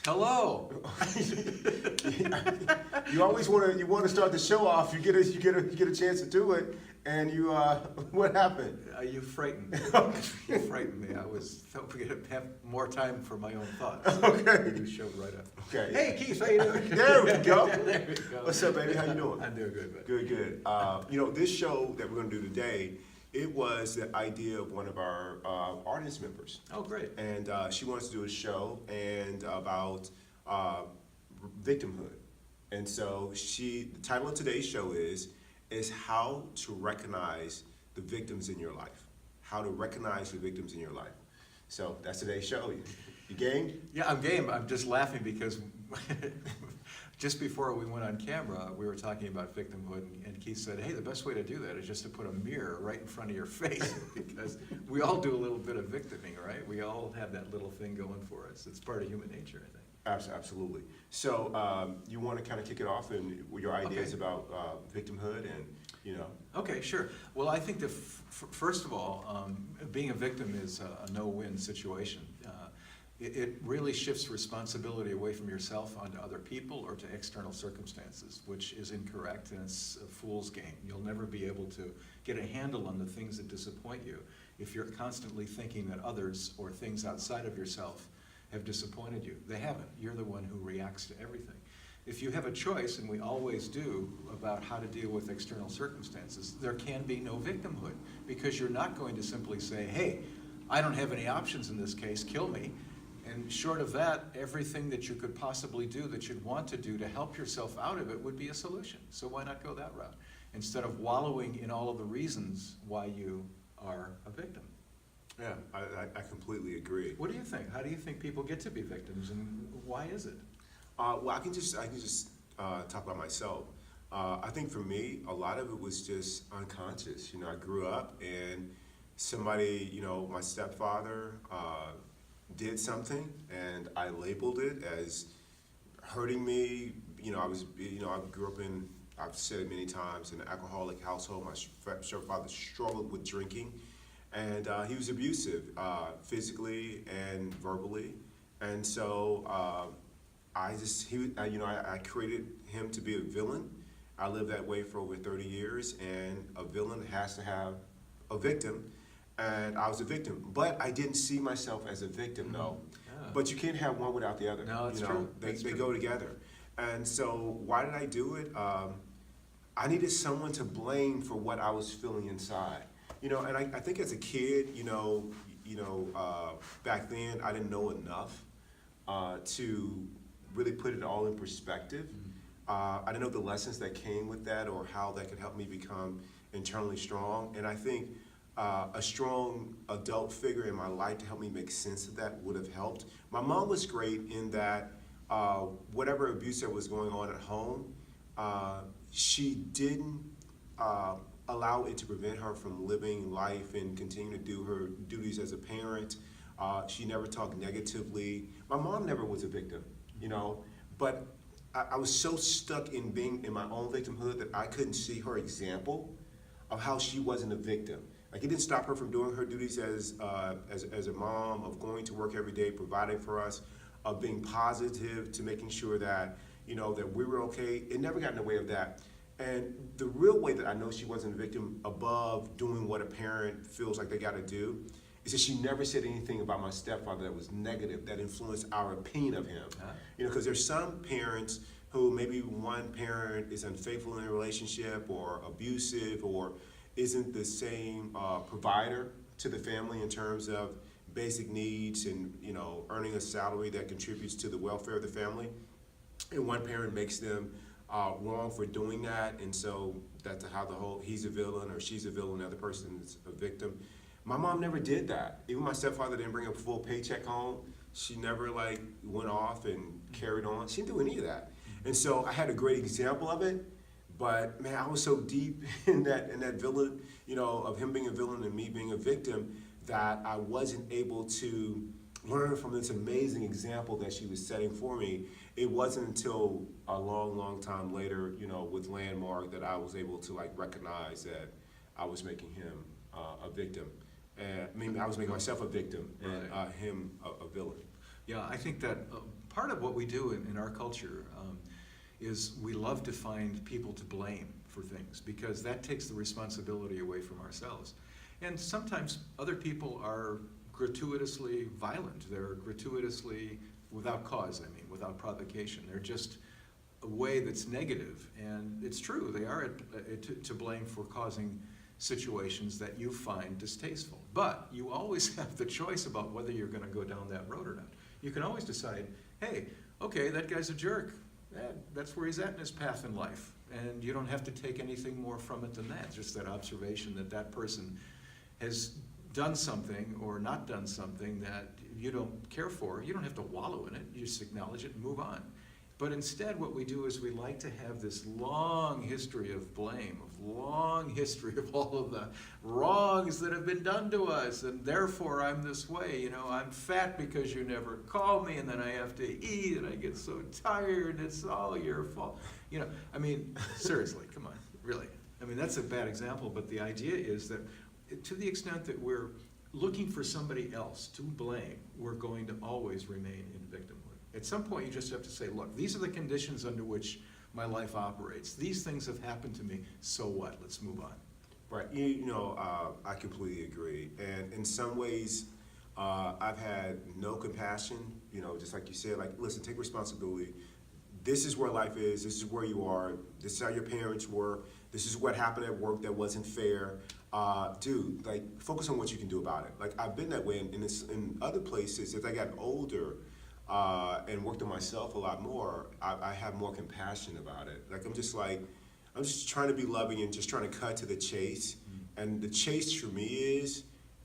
Hello. You always want to start the show off. You get a chance to do it, and you what happened? You frightened me. You frightened me. I thought we could have more time for my own thoughts. Okay. You showed right up. Okay. Hey Keith, how you doing? There we go. There we go. What's up, baby? How you doing? I'm doing good, man. Good, good. This show that we're going to do today, it was the idea of one of our audience members. Oh, great. And she wants to do a show about victimhood. And so the title of today's show is how to recognize the victims in your life. How to recognize the victims in your life. So that's today's show. You game? Yeah, I'm game. I'm just laughing because just before we went on camera, we were talking about victimhood, and Keith said, hey, the best way to do that is just to put a mirror right in front of your face, because we all do a little bit of victiming, right? We all have that little thing going for us. It's part of human nature, I think. Absolutely. So you want to kind of kick it off and your ideas Okay. about victimhood and, Okay, sure. Well, I think that first of all, being a victim is a no-win situation. It really shifts responsibility away from yourself onto other people or to external circumstances, which is incorrect, and it's a fool's game. You'll never be able to get a handle on the things that disappoint you if you're constantly thinking that others or things outside of yourself have disappointed you. They haven't. You're the one who reacts to everything. If you have a choice, and we always do, about how to deal with external circumstances, there can be no victimhood, because you're not going to simply say, hey, I don't have any options in this case, kill me. And short of that, everything that you could possibly do that you'd want to do to help yourself out of it would be a solution. So why not go that route, instead of wallowing in all of the reasons why you are a victim? Yeah, I completely agree. What do you think? How do you think people get to be victims, and why is it? Well, I can just talk about myself. I think for me, a lot of it was just unconscious. I grew up and somebody, my stepfather did something, and I labeled it as hurting me. I grew up in, I've said it many times, in an alcoholic household. My stepfather struggled with drinking. And he was abusive, physically and verbally, and so I created him to be a villain. I lived that way for over 30 years, and a villain has to have a victim, and I was a victim. But I didn't see myself as a victim, though. Yeah. But you can't have one without the other. No, that's true. They go together. And so why did I do it? I needed someone to blame for what I was feeling inside. And I think as a kid, back then I didn't know enough to really put it all in perspective. I didn't know the lessons that came with that or how that could help me become internally strong. And I think a strong adult figure in my life to help me make sense of that would have helped. My mom was great in that whatever abuse that was going on at home, she didn't allow it to prevent her from living life and continue to do her duties as a parent. She never talked negatively. My mom never was a victim, but I was so stuck in being in my own victimhood that I couldn't see her example of how she wasn't a victim. Like, it didn't stop her from doing her duties as a mom, of going to work every day, providing for us, of being positive, to making sure that, that we were okay. It never got in the way of that. And the real way that I know she wasn't a victim, above doing what a parent feels like they got to do, is that she never said anything about my stepfather that was negative, that influenced our opinion of him. Because there's some parents who maybe one parent is unfaithful in a relationship or abusive or isn't the same provider to the family in terms of basic needs and earning a salary that contributes to the welfare of the family. And one parent makes them wrong for doing that, and so that's how the whole he's a villain or she's a villain, the other person is a victim. My mom never did that. Even my stepfather didn't bring a full paycheck home She never like went off and carried on. She didn't do any of that. And so I had a great example of it, but man, I was so deep in that villain, you know, of him being a villain and me being a victim, that I wasn't able to learn from this amazing example that she was setting for me. It wasn't until a long, long time later, you know, with Landmark, that I was able to like recognize that I was making him a victim. And I mean, I was making myself a victim and him a villain. Yeah, I think that part of what we do in our culture is we love to find people to blame for things, because that takes the responsibility away from ourselves. And sometimes other people are gratuitously violent. They're gratuitously, without cause, I mean, without provocation. They're just a way that's negative. And it's true, they are to blame for causing situations that you find distasteful. But you always have the choice about whether you're going to go down that road or not. You can always decide, hey, okay, that guy's a jerk. That's where he's at in his path in life. And you don't have to take anything more from it than that. Just that observation that that person has done something or not done something that you don't care for. You don't have to wallow in it. You just acknowledge it and move on. But instead, what we do is we like to have this long history of blame, of long history of all of the wrongs that have been done to us, and therefore I'm this way. You know, I'm fat because you never call me, and then I have to eat, and I get so tired, it's all your fault. You know, I mean, seriously, come on, really. I mean, that's a bad example, but the idea is that to the extent that we're looking for somebody else to blame, we're going to always remain in victimhood. At some point, you just have to say, look, these are the conditions under which my life operates. These things have happened to me, so what? Let's move on. Right, I completely agree. And in some ways, I've had no compassion, you know, just like you said, like, listen, take responsibility. This is where life is, this is where you are, this is how your parents were, this is what happened at work that wasn't fair. Dude, like, focus on what you can do about it. Like, I've been that way in other places. As I got older, and worked on myself a lot more, I have more compassion about it. Like, I'm just trying to be loving and just trying to cut to the chase. And the chase for me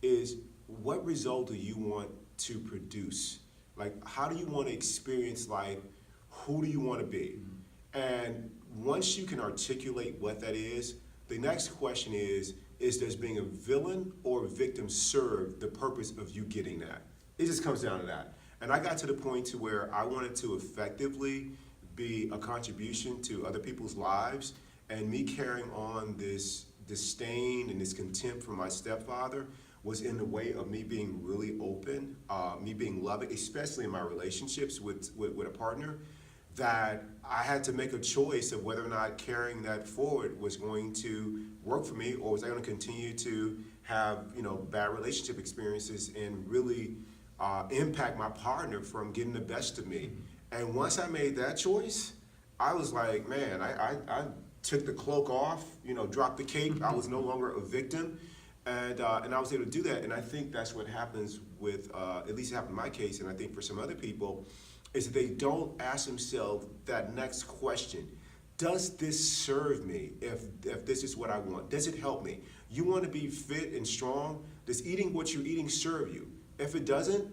is what result do you want to produce? Like, how do you want to experience life? Who do you want to be? And once you can articulate what that is, the next question is does being a villain or a victim serve the purpose of you getting that? It just comes down to that. And I got to the point to where I wanted to effectively be a contribution to other people's lives, and me carrying on this disdain and this contempt for my stepfather was in the way of me being really open, me being loving, especially in my relationships with a partner, that I had to make a choice of whether or not carrying that forward was going to work for me, or was I going to continue to have, you know, bad relationship experiences and really impact my partner from getting the best of me. And once I made that choice, I was like, man, I took the cloak off, you know, dropped the cape. I was no longer a victim, and I was able to do that. And I think that's what happens with, at least it happened in my case, and I think for some other people, is that they don't ask themselves that next question. Does this serve me if this is what I want? Does it help me? You want to be fit and strong? Does eating what you're eating serve you? If it doesn't,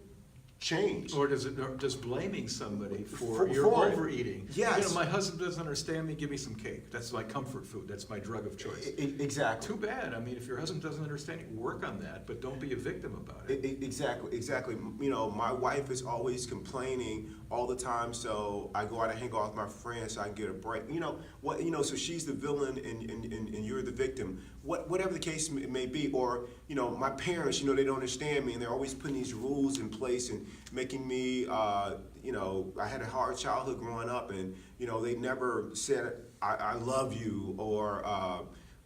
change. Or does blaming somebody for For your it. overeating? Yes. You know, my husband doesn't understand me, give me some cake. That's my comfort food. That's my drug of choice. Exactly. Too bad. I mean, if your husband doesn't understand you, work on that, but don't be a victim about it. Exactly. You know, my wife is always complaining all the time, so I go out and hang out with my friends so I can get a break. You know what? You know, so she's the villain and you're the victim. Whatever the case may be, or you know, my parents, you know, they don't understand me, and they're always putting these rules in place and making me, you know, I had a hard childhood growing up, and you know, they never said I love you, or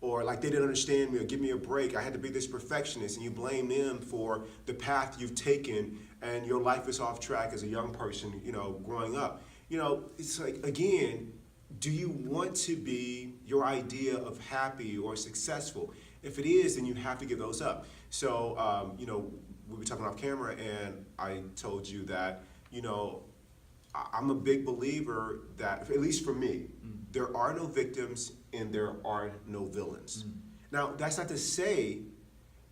like they didn't understand me or give me a break. I had to be this perfectionist, and you blame them for the path you've taken, and your life is off track as a young person, you know, growing up. You know, it's like, again, do you want to be your idea of happy or successful? If it is, then you have to give those up. So, you know, we were talking off camera, and I told you that, you know, I'm a big believer that, at least for me, there are no victims and there are no villains. Now, that's not to say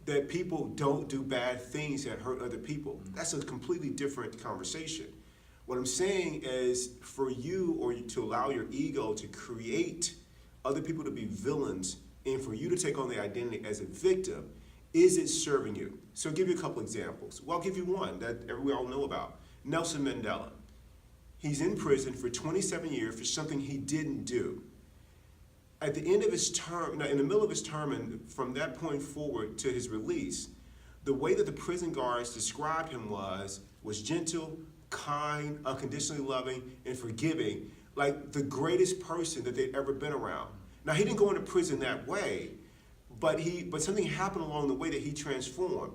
that people don't do bad things that hurt other people. That's a completely different conversation. What I'm saying is for you or to allow your ego to create other people to be villains and for you to take on the identity as a victim, is it serving you? So I'll give you a couple examples. Well, I'll give you one that we all know about. Nelson Mandela. He's in prison for 27 years for something he didn't do. At the end of his term, in the middle of his term, and from that point forward to his release, the way that the prison guards described him was gentle, kind, unconditionally loving, and forgiving, like the greatest person that they'd ever been around. Now, he didn't go into prison that way, but something happened along the way that he transformed.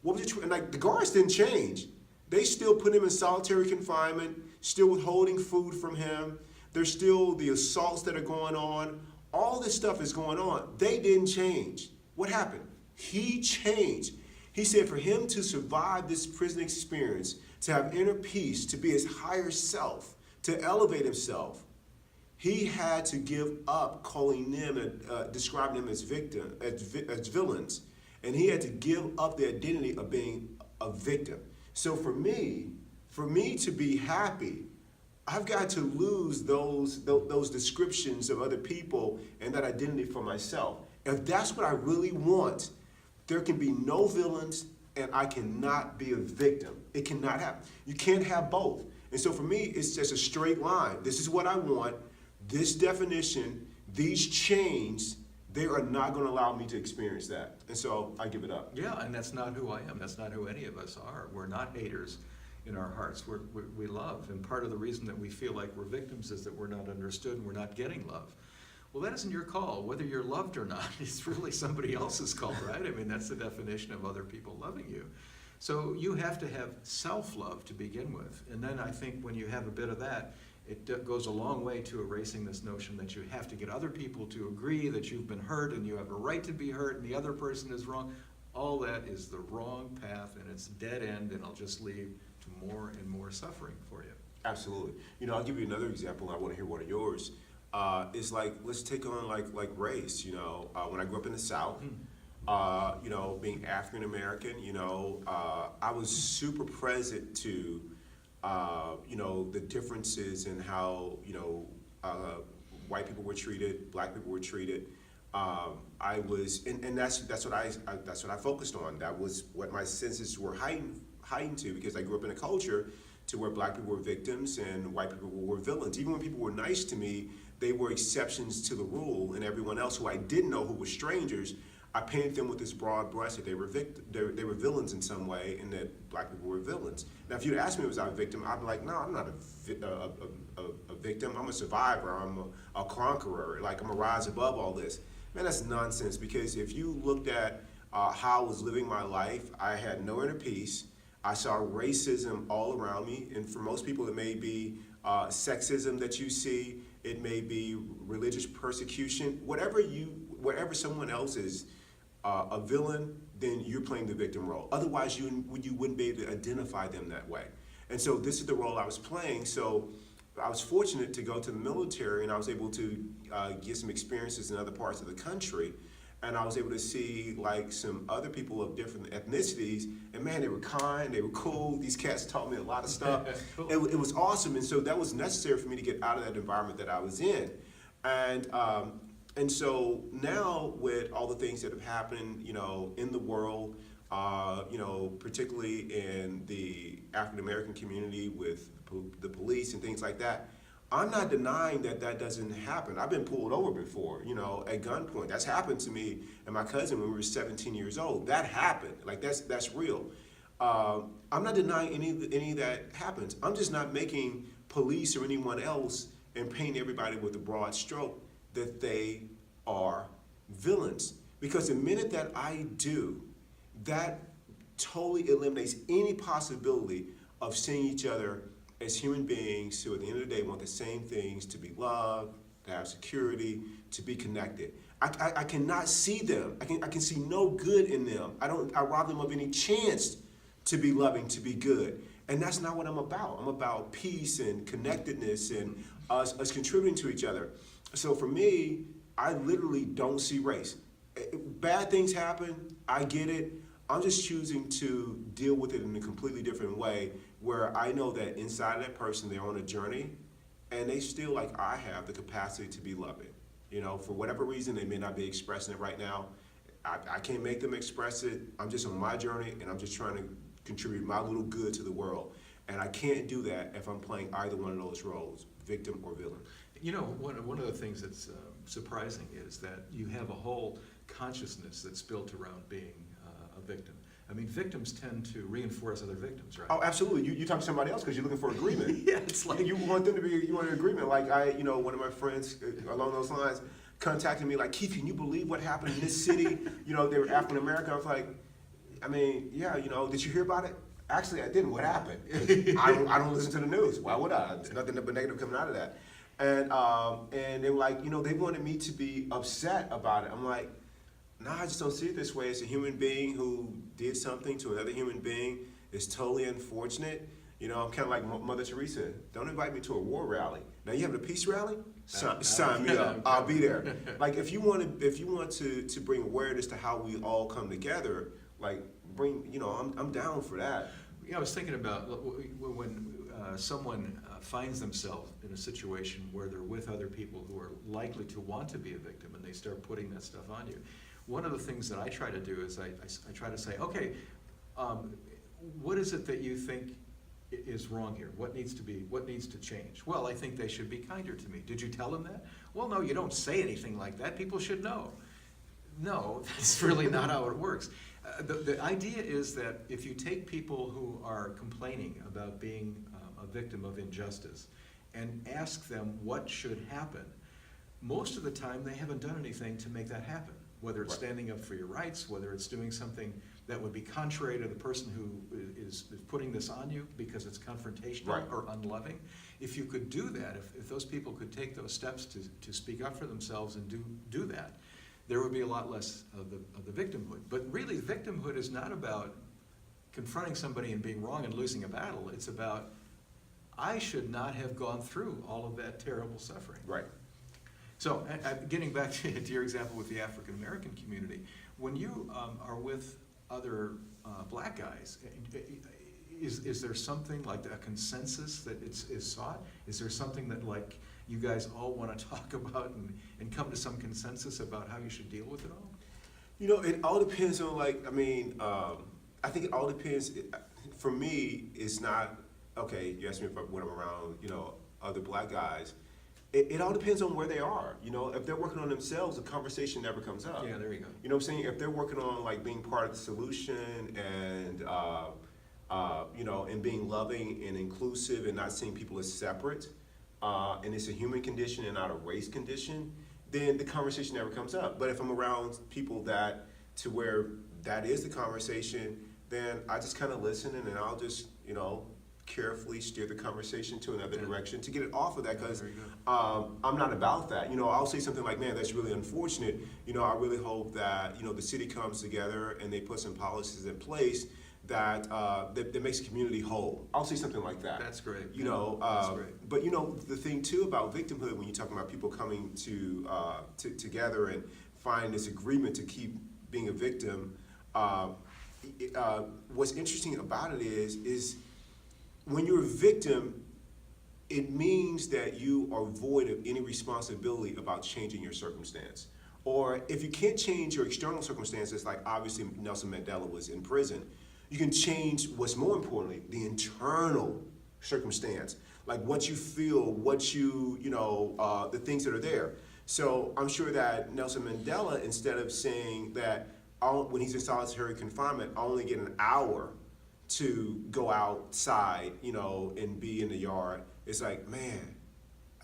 What was it? And like the guards didn't change. They still put him in solitary confinement, still withholding food from him. There's still the assaults that are going on. All this stuff is going on. They didn't change. What happened? He changed. He said for him to survive this prison experience, to have inner peace, to be his higher self, to elevate himself, he had to give up calling them, describing them as villains, and he had to give up the identity of being a victim. So for me to be happy, I've got to lose those descriptions of other people and that identity for myself. If that's what I really want, there can be no villains and I cannot be a victim. It cannot happen. You can't have both. And so for me, it's just a straight line. This is what I want. This definition, these chains, they are not going to allow me to experience that. And so I give it up. Yeah, and that's not who I am. That's not who any of us are. We're not haters in our hearts. We love. And part of the reason that we feel like we're victims is that we're not understood and we're not getting love. Well, that isn't your call. Whether you're loved or not, it's really somebody else's call, right? I mean, that's the definition of other people loving you. So you have to have self-love to begin with. And then I think when you have a bit of that, it goes a long way to erasing this notion that you have to get other people to agree that you've been hurt and you have a right to be hurt and the other person is wrong. All that is the wrong path and it's dead end, and it'll just lead to more and more suffering for you. Absolutely. You know, I'll give you another example. I want to hear one of yours. Is like, let's take on like race. You know, when I grew up in the South, you know, being African American, you know, I was super present to, you know, the differences in how, you know, white people were treated, black people were treated. I was, and that's what I focused on. That was what my senses were heightened to, because I grew up in a culture to where black people were victims and white people were villains. Even when people were nice to me, they were exceptions to the rule, and everyone else who I didn't know, who were strangers, I painted them with this broad brush that they were villains in some way, and that black people were villains. Now, if you'd asked me was I a victim, I'd be like, no, I'm not a victim. I'm a survivor. I'm a conqueror. Like, I'm a rise above all this. Man, that's nonsense, because if you looked at how I was living my life, I had no inner peace. I saw racism all around me, and for most people, it may be sexism that you see. It may be religious persecution. Whatever someone else is a villain, then you're playing the victim role. Otherwise, you wouldn't be able to identify them that way. And so this is the role I was playing. So I was fortunate to go to the military, and I was able to get some experiences in other parts of the country. And I was able to see like some other people of different ethnicities, and man, they were kind, they were cool. These cats taught me a lot of stuff. Cool. It was awesome, and so that was necessary for me to get out of that environment that I was in. And so now with all the things that have happened, you know, in the world, you know, particularly in the African American community with the police and things like that, I'm not denying that that doesn't happen. I've been pulled over before, you know, at gunpoint. That's happened to me and my cousin when we were 17 years old. That happened. Like, that's real. I'm not denying any of that happens. I'm just not making police or anyone else and painting everybody with a broad stroke that they are villains. Because the minute that I do, that totally eliminates any possibility of seeing each other as human beings who at the end of the day want the same things: to be loved, to have security, to be connected. I cannot see them. I can see no good in them. I rob them of any chance to be loving, to be good. And that's not what I'm about. I'm about peace and connectedness and us contributing to each other. So for me, I literally don't see race. Bad things happen, I get it. I'm just choosing to deal with it in a completely different way where I know that inside of that person, they're on a journey and they still, like I have, the capacity to be loving. You know, for whatever reason, they may not be expressing it right now. I can't make them express it. I'm just on my journey and I'm just trying to contribute my little good to the world. And I can't do that if I'm playing either one of those roles, victim or villain. You know, one of the things that's surprising is that you have a whole consciousness that's built around being a victim. I mean, victims tend to reinforce other victims, right? Oh, absolutely. You talk to somebody else because you're looking for agreement. Yeah, it's like you want them to be, you want an agreement. Like one of my friends along those lines contacted me like, Keith, can you believe what happened in this city? They were African American. I was like, I mean, yeah, did you hear about it? Actually, I didn't. What happened? I don't listen to the news. Why would I? There's nothing but negative coming out of that. And they were like, they wanted me to be upset about it. I'm like, no, I just don't see it this way. It's a human being who did something to another human being. It's totally unfortunate. I'm kind of like Mother Teresa. Don't invite me to a war rally. Now you having a peace rally? Sign me up. I'll be there. Like if you want to bring awareness to how we all come together, like I'm down for that. I was thinking about when someone finds themselves in a situation where they're with other people who are likely to want to be a victim and they start putting that stuff on you. One of the things that I try to do is I try to say, okay, what is it that you think is wrong here? What needs to change? Well, I think they should be kinder to me. Did you tell them that? Well, no, you don't say anything like that. People should know. No, that's really not how it works. The idea is that if you take people who are complaining about being a victim of injustice and ask them what should happen, most of the time they haven't done anything to make that happen. Whether it's standing up for your rights, whether it's doing something that would be contrary to the person who is putting this on you because it's confrontational or unloving. If you could do that, if those people could take those steps to speak up for themselves and do that, there would be a lot less of the victimhood. But really, victimhood is not about confronting somebody and being wrong and losing a battle. It's about, I should not have gone through all of that terrible suffering. Right. So, getting back to your example with the African American community, when you are with other black guys, is there something like a consensus that is sought? Is there something that like you guys all want to talk about and come to some consensus about how you should deal with it all? It all depends on I think it all depends. For me, it's not, okay, you asked me when I'm around, other black guys. It all depends on where they are. If they're working on themselves, the conversation never comes up. Yeah, there you go. You know what I'm saying? If they're working on like being part of the solution and and being loving and inclusive and not seeing people as separate, and it's a human condition and not a race condition, then the conversation never comes up. But if I'm around people to where that is the conversation, then I just kind of listen and then I'll just, carefully steer the conversation to another direction to get it off of that, because I'm not about that. I'll say something like, man, that's really unfortunate. I really hope that, the city comes together and they put some policies in place that that makes the community whole. I'll say something like that. That's great. That's great. But the thing too about victimhood, when you're talking about people coming together and find this agreement to keep being a victim, what's interesting about it is when you're a victim, it means that you are void of any responsibility about changing your circumstance. Or if you can't change your external circumstances, like obviously Nelson Mandela was in prison, you can change what's more importantly, the internal circumstance, like what you feel, the things that are there. So I'm sure that Nelson Mandela, instead of saying that when he's in solitary confinement, I only get an hour to go outside, and be in the yard, it's like, man,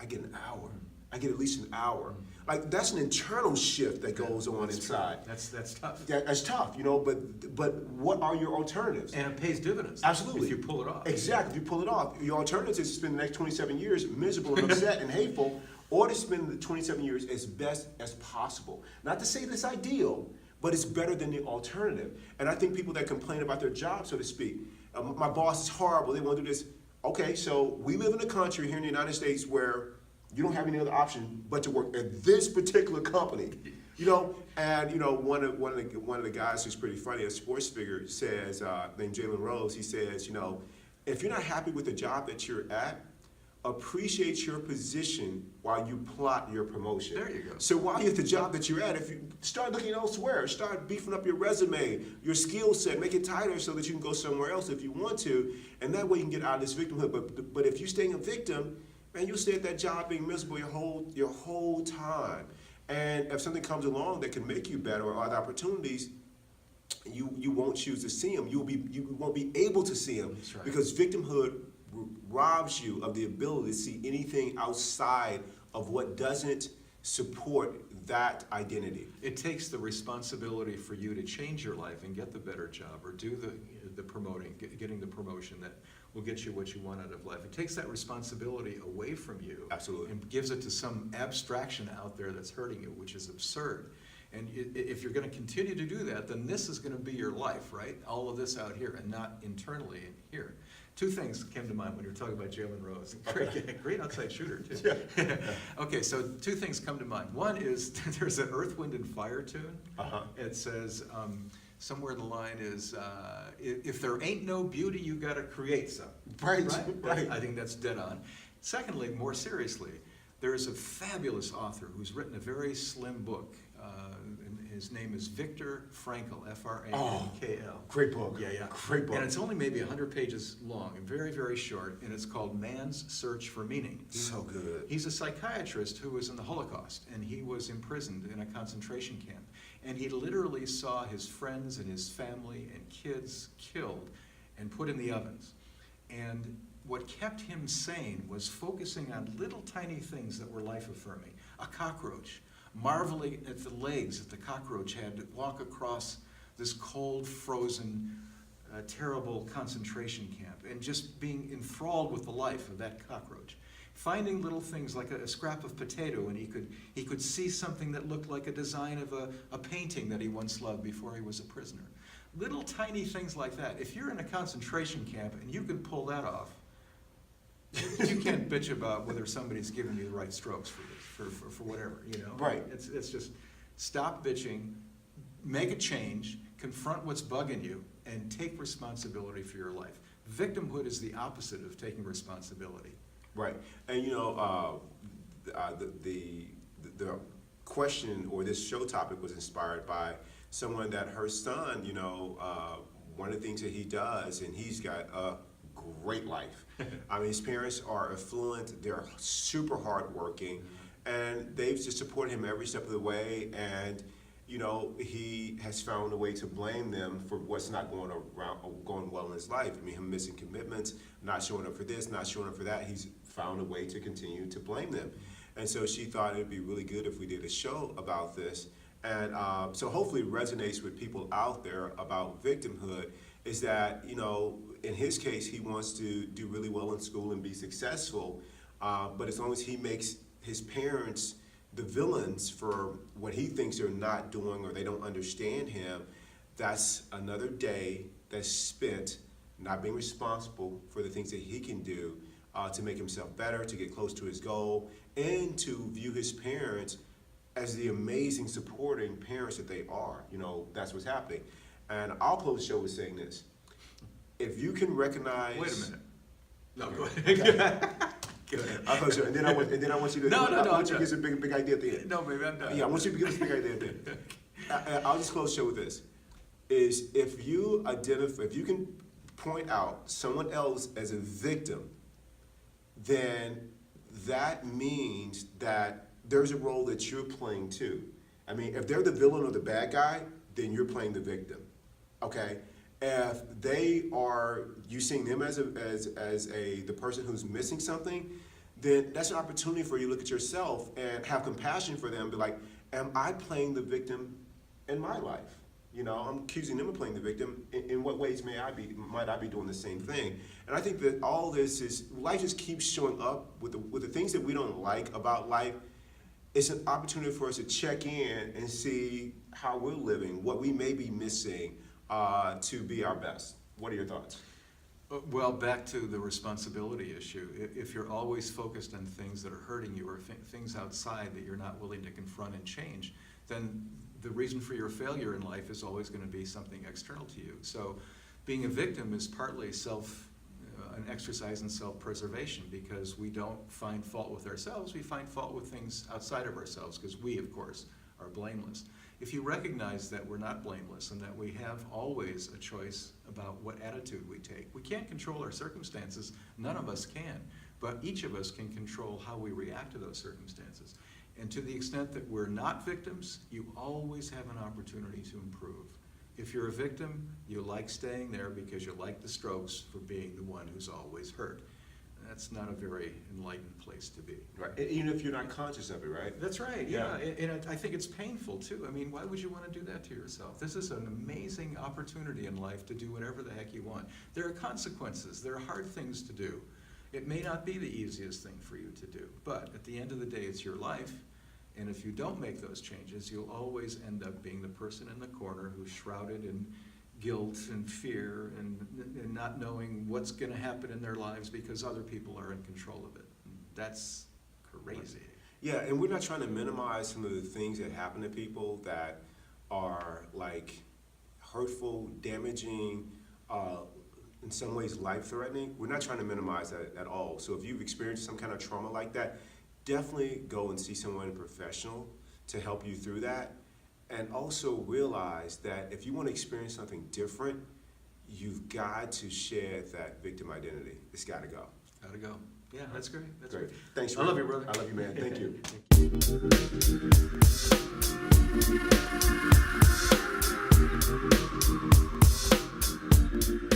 I get an hour. I get at least an hour. Like that's an internal shift that goes on inside. That's tough. That's tough, but what are your alternatives? And it pays dividends. Absolutely. If you pull it off. Exactly, if you pull it off. Your alternative is to spend the next 27 years miserable and upset and hateful, or to spend the 27 years as best as possible. Not to say that's ideal, but it's better than the alternative. And I think people that complain about their job, so to speak, my boss is horrible, they want to do this. Okay, so we live in a country here in the United States where You don't have any other option but to work at this particular company. You know, and you know, one of the guys who's pretty funny, a sports figure, says, named Jalen Rose, he says, you know, if you're not happy with the job that you're at, appreciate your position while you plot your promotion. There you go. So while you're at the job that you're at, if you start looking elsewhere, start beefing up your resume, your skill set, make it tighter so that you can go somewhere else if you want to, and that way you can get out of this victimhood. But if you're staying a victim, man, you'll stay at that job being miserable your whole time. And if something comes along that can make you better or other opportunities, you won't choose to see them. You won't be able to see them. That's right. Because victimhood robs you of the ability to see anything outside of what doesn't support that identity. It takes the responsibility for you to change your life and get the better job or do the promoting, getting the promotion that will get you what you want out of life. It takes that responsibility away from you. Absolutely. And gives it to some abstraction out there that's hurting you, which is absurd. And if you're going to continue to do that, then this is going to be your life, right? All of this out here and not internally in here. Two things came to mind when you were talking about Jalen Rose. Great outside shooter, too. Yeah. Okay, so two things come to mind. One is there's an Earth, Wind, and Fire tune. It says, somewhere the line is, if there ain't no beauty, you got to create some. Right. I think that's dead on. Secondly, more seriously, there's a fabulous author who's written a very slim book. And his name is Viktor Frankl, F-R-A-N-K-L. Great book. Yeah. Great book. And it's only maybe 100 pages long and very, very short, and it's called Man's Search for Meaning. So good. He's a psychiatrist who was in the Holocaust, and he was imprisoned in a concentration camp. And he literally saw his friends and his family and kids killed and put in the ovens. And what kept him sane was focusing on little tiny things that were life-affirming. A cockroach, marveling at the legs that the cockroach had to walk across this cold, frozen, terrible concentration camp, and just being enthralled with the life of that cockroach. Finding little things like a scrap of potato, and he could see something that looked like a design of a painting that he once loved before he was a prisoner. Little tiny things like that. If you're in a concentration camp and you can pull that off, you can't bitch about whether somebody's giving you the right strokes for whatever, you know? Right. It's just stop bitching, make a change, confront what's bugging you, and take responsibility for your life. Victimhood is the opposite of taking responsibility. Right. And you know, the question or this show topic was inspired by someone that her son, you know, one of the things that he does, and he's got a great life. I mean, his parents are affluent, they're super hardworking, and they've just supported him every step of the way. And you know, he has found a way to blame them for what's not going well in his life. I mean, him missing commitments, not showing up for this, not showing up for that. He's found a way to continue to blame them. And so she thought it'd be really good if we did a show about this. And so hopefully it resonates with people out there about victimhood, is that, you know, in his case, he wants to do really well in school and be successful. But as long as he makes his parents the villains for what he thinks they're not doing or they don't understand him, that's another day that's spent not being responsible for the things that he can do to make himself better, to get close to his goal, and to view his parents as the amazing supporting parents that they are. You know, that's what's happening. And I'll close the show with saying this. If you can recognize... Wait a minute. No, go ahead. Go ahead. I'll close the show, and then I want you to... No, I want you to give us a big idea at the end. No, baby, I'm done. Yeah, I want you to give us a big idea at the end. I'll just close the show with this. Is if you can point out someone else as a victim, then that means that there's a role that you're playing too. I mean, if they're the villain or the bad guy, then you're playing the victim, okay? If they are, you seeing them as the person who's missing something, then that's an opportunity for you to look at yourself and have compassion for them. Be like, am I playing the victim in my life? You know, I'm accusing them of playing the victim. In what ways might I be doing the same thing? And I think that all this is, life just keeps showing up with the things that we don't like about life. It's an opportunity for us to check in and see how we're living, what we may be missing to be our best. What are your thoughts? Well, back to the responsibility issue. If you're always focused on things that are hurting you or things outside that you're not willing to confront and change, then the reason for your failure in life is always going to be something external to you. So being a victim is partly an exercise in self-preservation, because we don't find fault with ourselves, we find fault with things outside of ourselves, because we, of course, are blameless. If you recognize that we're not blameless and that we have always a choice about what attitude we take, we can't control our circumstances, none of us can, but each of us can control how we react to those circumstances. And to the extent that we're not victims, you always have an opportunity to improve. If you're a victim, you like staying there because you like the strokes for being the one who's always hurt. That's not a very enlightened place to be. Right, even if you're not conscious of it, right? That's right, yeah. And I think it's painful too. I mean, why would you want to do that to yourself? This is an amazing opportunity in life to do whatever the heck you want. There are consequences, there are hard things to do. It may not be the easiest thing for you to do, but at the end of the day, it's your life. And if you don't make those changes, you'll always end up being the person in the corner who's shrouded in guilt and fear and not knowing what's going to happen in their lives because other people are in control of it. That's crazy. Yeah, and we're not trying to minimize some of the things that happen to people that are like hurtful, damaging, in some ways life-threatening. We're not trying to minimize that at all. So if you've experienced some kind of trauma like that, definitely go and see someone professional to help you through that. And also realize that if you want to experience something different, you've got to shed that victim identity. It's got to go. Gotta go. Yeah, that's great. That's Great. great. Thanks, I Rick. love you, brother. I love you, man. Thank you. Thank you.